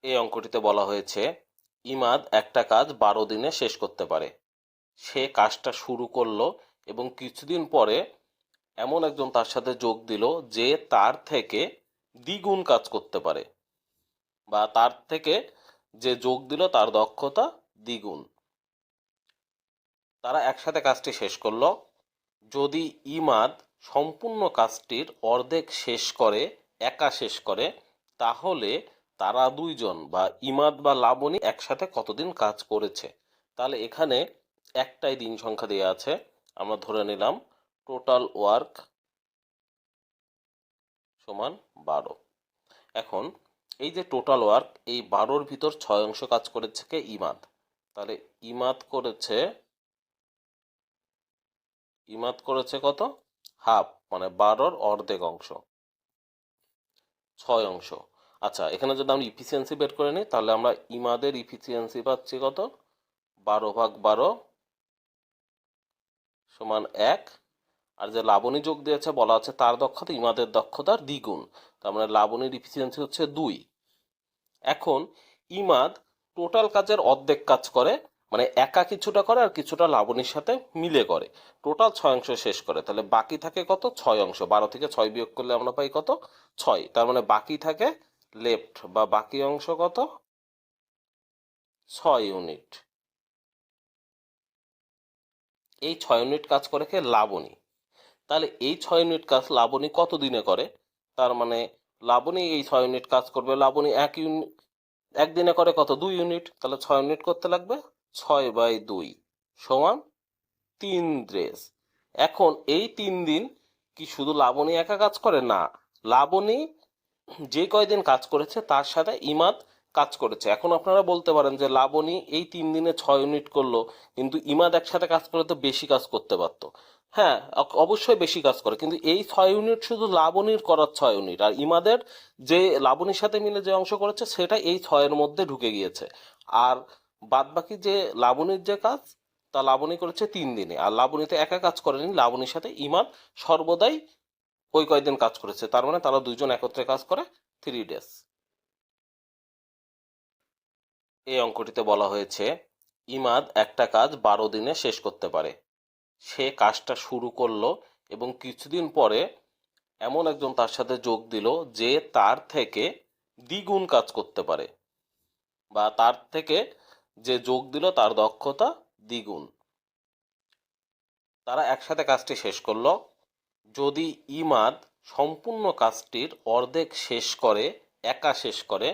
এই অঙ্কটিতে বলা হয়েছে ইমাদ একটা কাজ 12 দিনে শেষ করতে পারে। সে কাজটা শুরু করলো এবং কিছুদিন পরে এমন একজন তার সাথে যোগ দিল যে তার থেকে দ্বিগুণ কাজ করতে পারে, বা তার থেকে যে যোগ দিল তার দক্ষতা দ্বিগুণ। তারা একসাথে কাজটি শেষ করলো। যদি ইমাদ সম্পূর্ণ কাজটির অর্ধেক শেষ করে, একা শেষ করে, তাহলে তারা দুইজন বা ইমাদ বা লাবণী একসাথে কতদিন কাজ করেছে। তাহলে এখানে একটাই দিন সংখ্যা দেওয়া আছে, আমরা ধরে নিলাম টোটাল ওয়ার্ক সমান 12। এখন এই যে টোটাল ওয়ার্ক, এই 12-র ভিতর 6 অংশ কাজ করেছে কে? ইমাদ। তাহলে ইমাদ করেছে কত? হাফ, মানে 12-র অর্ধেক অংশ, 6 অংশ। আচ্ছা, এখানে যদি আমরা ইফিসিয়েন্সি বের করে নিই, তাহলে আমরা ইমাদের ইফিসিয়েন্সি পাচ্ছি কত? 12/12 সমান 1। আর যে লাবণী যোগ দিয়েছে বলা আছে তার দক্ষতা ইমাদের দক্ষতার দ্বিগুণ, তার মানে লাবণীর ইফিসিয়েন্সি হচ্ছে 2। এখন ইমাদ টোটাল কাজের অর্ধেক কাজ করে, মানে একা কিছুটা করে আর কিছুটা লাবণীর সাথে মিলে করে, টোটাল 6 অংশ শেষ করে। তাহলে বাকি থাকে কত? 6 অংশ। 12 থেকে 6 বিয়োগ করলে আমরা পাই কত? 6। তার মানে বাকি থাকে লেফট, বা বাকি অংশ কত? 6 ইউনিট। এই 6 ইউনিট কাজ করে কে? লাবণী। তাহলে এই 6 ইউনিট কাজ লাবণী কত দিনে করে? তার মানে লাবণী এই 6 ইউনিট কাজ করবে, লাবণী একদিনে করে কত? 2 ইউনিট। তাহলে 6 ইউনিট করতে লাগবে 6/2 সমান 3 ড্রেস। এখন এই 3 দিন কি শুধু লাবণী একা কাজ করে? না, লাবণী যে কয়দিন কাজ করেছে তার সাথে ইমাদ কাজ করেছে। এখন আপনারা বলতে পারেন যে লাবণী এই 3 দিনে 6 ইউনিট করলো, কিন্তু ইমাদ একসাথে কাজ করে তো বেশি কাজ করতে পারতো। হ্যাঁ, অবশ্যই বেশি কাজ করে, কিন্তু এই 6 ইউনিট শুধু লাবণীর করার 6 ইউনিট, আর ইমাদের যে লাবণীর সাথে মিলে যে অংশ করেছে সেটা এই 6-এর মধ্যে ঢুকে গিয়েছে। আর বাদ বাকি যে লাবণীর যে কাজ, তা লাবণী করেছে 3 দিনে, আর লাবণীতে একা কাজ করেনি, লাবণীর সাথে ইমাদ সর্বদাই ওই কয়দিন কাজ করেছে। তার মানে তারা দুইজন একত্রে কাজ করে 3 ডেজ। এই অঙ্কটিতে বলা হয়েছে ইমাদ একটা কাজ 12 দিনে শেষ করতে পারে। সে কাজটা শুরু করলো এবং কিছুদিন পরে এমন একজন তার সাথে যোগ দিল যে তার থেকে দ্বিগুণ কাজ করতে পারে, বা তার থেকে যে যোগ দিল তার দক্ষতা দ্বিগুণ। তারা একসাথে কাজটি শেষ করলো। যদি ইমাদ সম্পূর্ণ কাজটির অর্ধেক শেষ করে, একা শেষ করে,